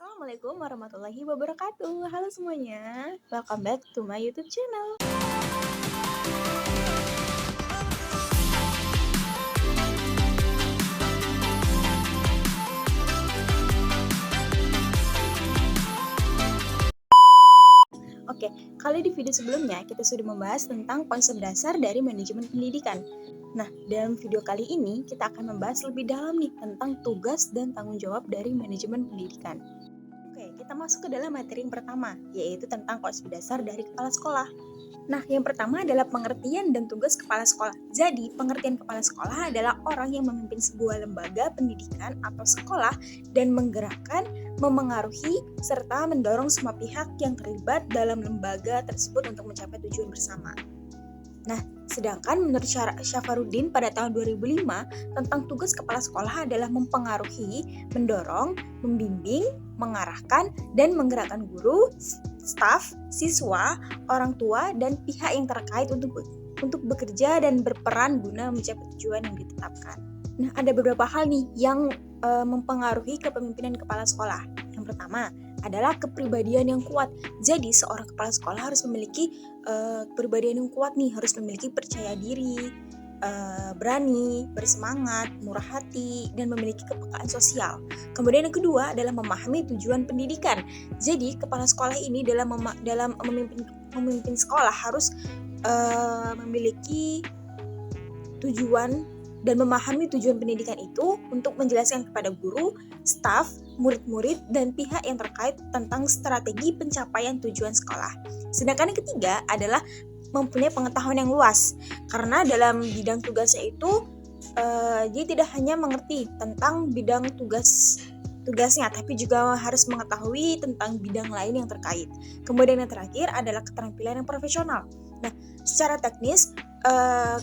Assalamualaikum warahmatullahi wabarakatuh. Halo semuanya, welcome back to my YouTube channel. Oke, kali di video sebelumnya kita sudah membahas tentang konsep dasar dari manajemen pendidikan. Nah, dalam video kali ini kita akan membahas lebih dalam nih tentang tugas dan tanggung jawab dari manajemen pendidikan. Oke, kita masuk ke dalam materi yang pertama, yaitu tentang konsep dasar dari kepala sekolah. Nah, yang pertama adalah pengertian dan tugas kepala sekolah. Jadi, pengertian kepala sekolah adalah orang yang memimpin sebuah lembaga pendidikan atau sekolah dan menggerakkan, memengaruhi, serta mendorong semua pihak yang terlibat dalam lembaga tersebut untuk mencapai tujuan bersama. Nah, sedangkan menurut Syafaruddin pada tahun 2005, tentang tugas kepala sekolah adalah mempengaruhi, mendorong, membimbing, mengarahkan, dan menggerakkan guru, staf, siswa, orang tua, dan pihak yang terkait untuk bekerja dan berperan guna mencapai tujuan yang ditetapkan. Nah, ada beberapa hal nih yang mempengaruhi kepemimpinan kepala sekolah. Yang pertama adalah kepribadian yang kuat. Jadi, seorang kepala sekolah harus memiliki kepribadian yang kuat nih, harus memiliki percaya diri, berani, bersemangat, murah hati, dan memiliki kepekaan sosial. Kemudian yang kedua adalah memahami tujuan pendidikan. Jadi kepala sekolah ini dalam memimpin sekolah harus memiliki tujuan dan memahami tujuan pendidikan itu untuk menjelaskan kepada guru, staf, murid-murid, dan pihak yang terkait tentang strategi pencapaian tujuan sekolah. Sedangkan yang ketiga adalah mempunyai pengetahuan yang luas, karena dalam bidang tugasnya itu dia tidak hanya mengerti tentang bidang tugasnya, tapi juga harus mengetahui tentang bidang lain yang terkait. Kemudian yang terakhir adalah keterampilan yang profesional. Nah, secara teknis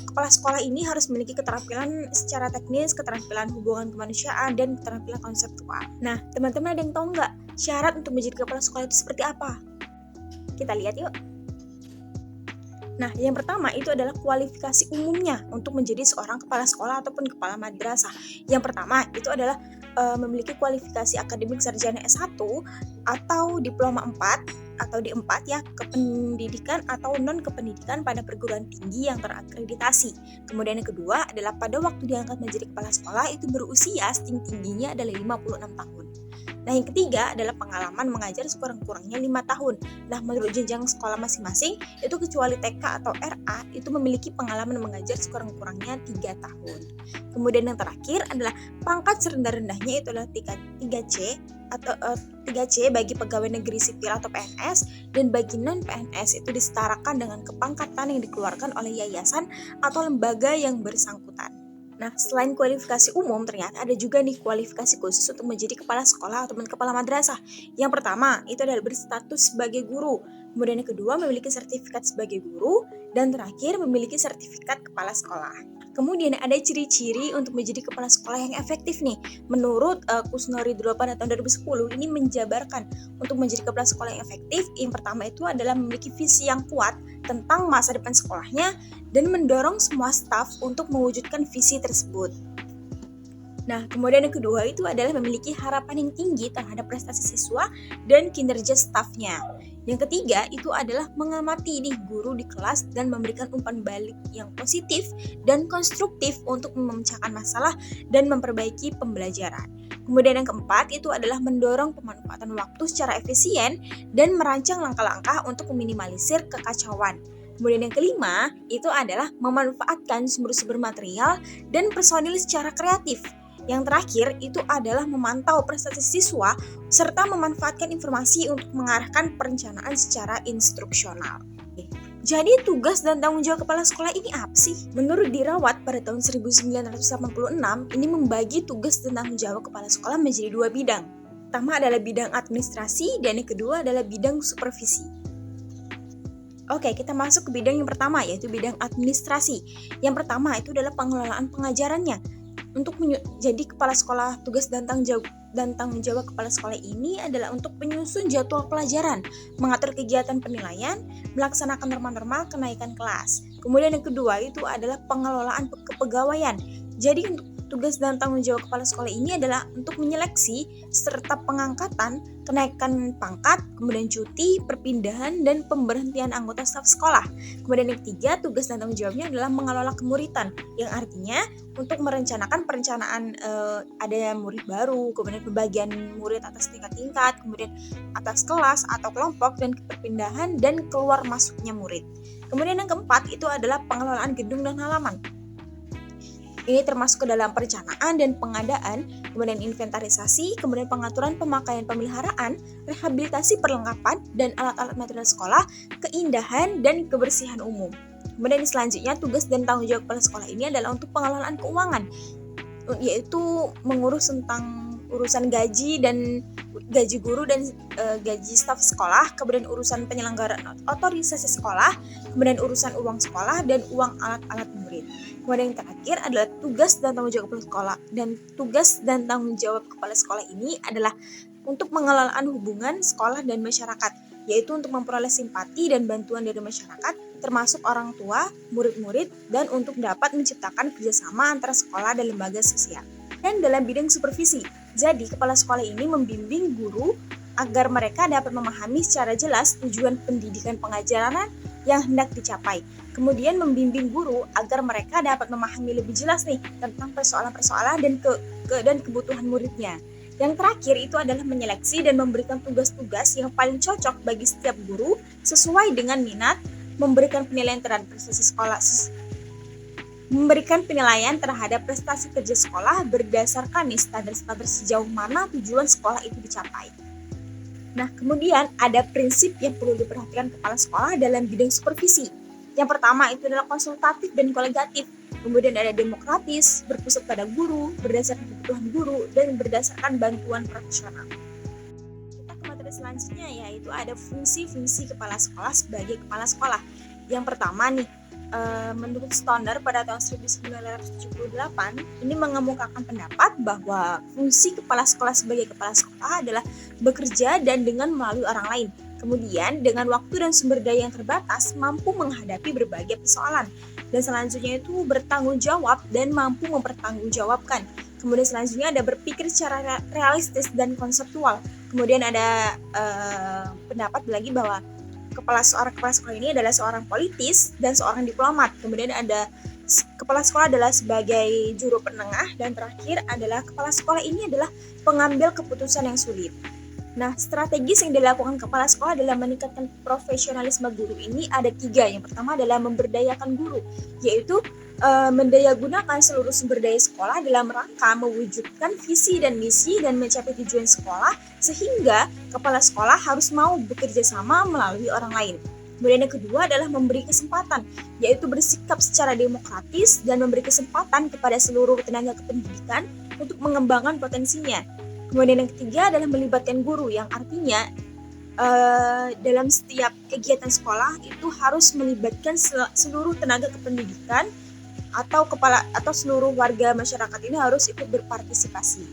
kepala sekolah ini harus memiliki keterampilan secara teknis, keterampilan hubungan kemanusiaan, dan keterampilan konseptual. Nah, teman-teman ada yang tahu nggak syarat untuk menjadi kepala sekolah itu seperti apa? Kita lihat yuk. Nah, yang pertama itu adalah kualifikasi umumnya untuk menjadi seorang kepala sekolah ataupun kepala madrasah. Yang pertama itu adalah memiliki kualifikasi akademik sarjana S1 atau diploma 4 atau D4 ya, kependidikan atau non-kependidikan pada perguruan tinggi yang terakreditasi. Kemudian yang kedua adalah pada waktu diangkat menjadi kepala sekolah itu berusia setinggi-tingginya adalah 56 tahun. Nah, yang ketiga adalah pengalaman mengajar sekurang-kurangnya 5 tahun. Nah, menurut jenjang sekolah masing-masing, itu kecuali TK atau RA, itu memiliki pengalaman mengajar sekurang-kurangnya 3 tahun. Kemudian yang terakhir adalah pangkat serendah-rendahnya itu adalah 3C atau 3C bagi pegawai negeri sipil atau PNS, dan bagi non-PNS itu disetarakan dengan kepangkatan yang dikeluarkan oleh yayasan atau lembaga yang bersangkutan. Nah, selain kualifikasi umum, ternyata ada juga nih kualifikasi khusus untuk menjadi kepala sekolah ataupun kepala madrasah. Yang pertama, itu adalah berstatus sebagai guru. Kemudian yang kedua, memiliki sertifikat sebagai guru. Dan terakhir, memiliki sertifikat kepala sekolah. Kemudian ada ciri-ciri untuk menjadi kepala sekolah yang efektif nih. Menurut Kusnori 8 tahun 2010, ini menjabarkan untuk menjadi kepala sekolah yang efektif. Yang pertama itu adalah memiliki visi yang kuat tentang masa depan sekolahnya dan mendorong semua staf untuk mewujudkan visi tersebut. Nah, kemudian yang kedua itu adalah memiliki harapan yang tinggi terhadap prestasi siswa dan kinerja stafnya. Yang ketiga itu adalah mengamati nih guru di kelas dan memberikan umpan balik yang positif dan konstruktif untuk memecahkan masalah dan memperbaiki pembelajaran. Kemudian yang keempat itu adalah mendorong pemanfaatan waktu secara efisien dan merancang langkah-langkah untuk meminimalisir kekacauan. Kemudian yang kelima itu adalah memanfaatkan sumber-sumber material dan personil secara kreatif. Yang terakhir itu adalah memantau prestasi siswa serta memanfaatkan informasi untuk mengarahkan perencanaan secara instruksional. Jadi tugas dan tanggung jawab kepala sekolah ini apa sih? Menurut Dirawat pada tahun 1986, ini membagi tugas dan tanggung jawab kepala sekolah menjadi 2 bidang. Pertama adalah bidang administrasi dan yang kedua adalah bidang supervisi. Oke, kita masuk ke bidang yang pertama, yaitu bidang administrasi. Yang pertama itu adalah pengelolaan pengajarannya. Untuk jadi kepala sekolah, tugas dan tanggung jawab kepala sekolah ini adalah untuk menyusun jadwal pelajaran, mengatur kegiatan penilaian, melaksanakan norma-norma kenaikan kelas. Kemudian yang kedua itu adalah pengelolaan kepegawaian. Jadi untuk tugas dan tanggung jawab kepala sekolah ini adalah untuk menyeleksi serta pengangkatan, kenaikan pangkat, kemudian cuti, perpindahan, dan pemberhentian anggota staf sekolah. Kemudian yang ketiga, tugas dan tanggung jawabnya adalah mengelola kemuritan, yang artinya untuk merencanakan perencanaan ada murid baru, kemudian pembagian murid atas tingkat-tingkat, kemudian atas kelas atau kelompok, dan perpindahan dan keluar masuknya murid. Kemudian yang keempat itu adalah pengelolaan gedung dan halaman. Ini termasuk ke dalam perencanaan dan pengadaan, kemudian inventarisasi, kemudian pengaturan pemakaian pemeliharaan, rehabilitasi perlengkapan dan alat-alat material sekolah, keindahan dan kebersihan umum. Kemudian selanjutnya tugas dan tanggung jawab kepala sekolah ini adalah untuk pengelolaan keuangan, yaitu mengurus tentang urusan gaji guru dan gaji staf sekolah, kemudian urusan penyelenggaraan otorisasi sekolah, kemudian urusan uang sekolah dan uang alat-alat murid. Kemudian yang terakhir adalah tugas dan tanggung jawab kepala sekolah, dan tugas dan tanggung jawab kepala sekolah ini adalah untuk pengelolaan hubungan sekolah dan masyarakat, yaitu untuk memperoleh simpati dan bantuan dari masyarakat, termasuk orang tua, murid-murid, dan untuk dapat menciptakan kerjasama antara sekolah dan lembaga sosial. Dan dalam bidang supervisi, jadi kepala sekolah ini membimbing guru agar mereka dapat memahami secara jelas tujuan pendidikan pengajaran yang hendak dicapai. Kemudian membimbing guru agar mereka dapat memahami lebih jelas nih tentang persoalan-persoalan dan kebutuhan muridnya. Yang terakhir itu adalah menyeleksi dan memberikan tugas-tugas yang paling cocok bagi setiap guru sesuai dengan minat, memberikan penilaian terhadap prestasi kerja sekolah berdasarkan standar-standar sejauh mana tujuan sekolah itu dicapai. Nah, kemudian ada prinsip yang perlu diperhatikan kepala sekolah dalam bidang supervisi. Yang pertama itu adalah konsultatif dan kolegatif. Kemudian ada demokratis, berpusat pada guru, berdasarkan kebutuhan guru, dan berdasarkan bantuan profesional. Kita ke materi selanjutnya, yaitu ada fungsi-fungsi kepala sekolah sebagai kepala sekolah. Yang pertama nih, menurut Stoner pada tahun 1978, ini mengemukakan pendapat bahwa fungsi kepala sekolah sebagai kepala sekolah adalah bekerja dan dengan melalui orang lain. Kemudian dengan waktu dan sumber daya yang terbatas mampu menghadapi berbagai persoalan. Dan selanjutnya itu bertanggung jawab dan mampu mempertanggungjawabkan. Kemudian selanjutnya ada berpikir secara realistis dan konseptual. Kemudian ada pendapat lagi bahwa kepala sekolah ini adalah seorang politis dan seorang diplomat. Kemudian ada kepala sekolah adalah sebagai juru penengah, dan terakhir adalah kepala sekolah ini adalah pengambil keputusan yang sulit. Nah, strategis yang dilakukan kepala sekolah dalam meningkatkan profesionalisme guru ini ada 3. Yang pertama adalah memberdayakan guru, yaitu mendayagunakan seluruh sumber daya sekolah dalam rangka mewujudkan visi dan misi dan mencapai tujuan sekolah, sehingga kepala sekolah harus mau bekerja sama melalui orang lain. Kemudian yang kedua adalah memberi kesempatan, yaitu bersikap secara demokratis dan memberi kesempatan kepada seluruh tenaga kependidikan untuk mengembangkan potensinya. Kemudian yang ketiga adalah melibatkan guru, yang artinya dalam setiap kegiatan sekolah itu harus melibatkan seluruh tenaga kependidikan atau seluruh warga masyarakat ini harus ikut berpartisipasi.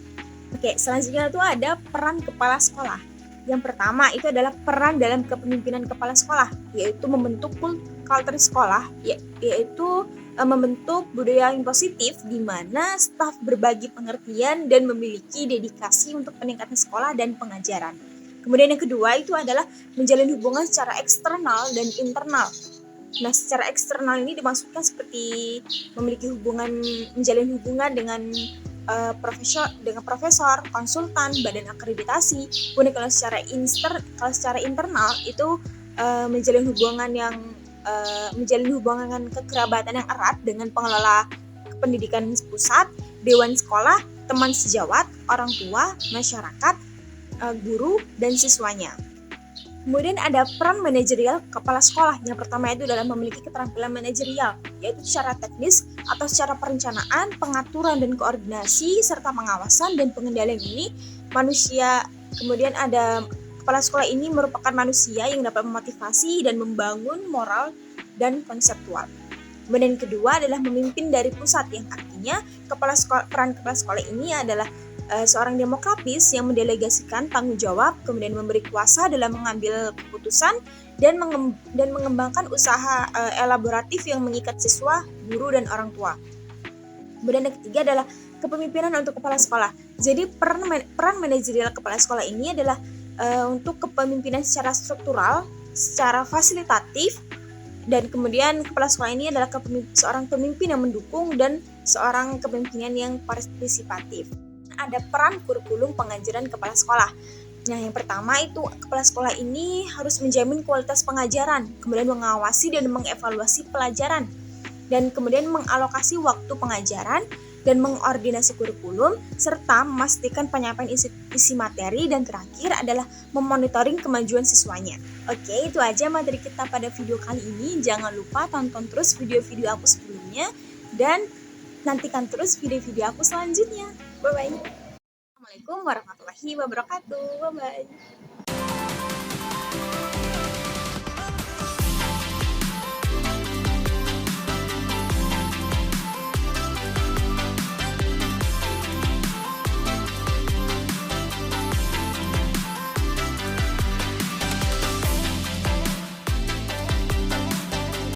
Oke, selanjutnya itu ada peran kepala sekolah. Yang pertama itu adalah peran dalam kepemimpinan kepala sekolah, yaitu membentuk kultur sekolah, yaitu membentuk budaya yang positif di mana staf berbagi pengertian dan memiliki dedikasi untuk peningkatan sekolah dan pengajaran. Kemudian yang kedua itu adalah menjalin hubungan secara eksternal dan internal. Nah, secara eksternal ini dimaksudkan seperti menjalin hubungan dengan profesor, konsultan, badan akreditasi. Kemudian kalau secara internal itu menjalin hubungan kekerabatan yang erat dengan pengelola pendidikan pusat, dewan sekolah, teman sejawat, orang tua, masyarakat, guru, dan siswanya. Kemudian ada peran manajerial kepala sekolah. Yang pertama itu adalah memiliki keterampilan manajerial, yaitu secara teknis atau secara perencanaan, pengaturan dan koordinasi, serta pengawasan dan pengendalian ini manusia. Kemudian ada kepala sekolah ini merupakan manusia yang dapat memotivasi dan membangun moral dan konseptual. Kemudian yang kedua adalah memimpin dari pusat, yang artinya peran kepala sekolah ini adalah seorang demokratis yang mendelegasikan tanggung jawab, kemudian memberi kuasa dalam mengambil keputusan dan mengembangkan usaha elaboratif yang mengikat siswa, guru, dan orang tua. Kemudian yang ketiga adalah kepemimpinan untuk kepala sekolah. Jadi peran manajerial kepala sekolah ini adalah untuk kepemimpinan secara struktural, secara fasilitatif, dan kemudian kepala sekolah ini adalah seorang pemimpin yang mendukung dan seorang kepemimpinan yang partisipatif. Ada peran kurikulum pengajaran kepala sekolah. Nah, yang pertama itu kepala sekolah ini harus menjamin kualitas pengajaran, kemudian mengawasi dan mengevaluasi pelajaran, dan kemudian mengalokasi waktu pengajaran dan mengordinasi kurikulum, serta memastikan penyampaian isi materi, dan terakhir adalah memonitoring kemajuan siswanya. Oke, itu aja materi kita pada video kali ini. Jangan lupa tonton terus video-video aku sebelumnya dan nantikan terus video-video aku selanjutnya. Bye-bye. Assalamualaikum warahmatullahi wabarakatuh. Bye-bye.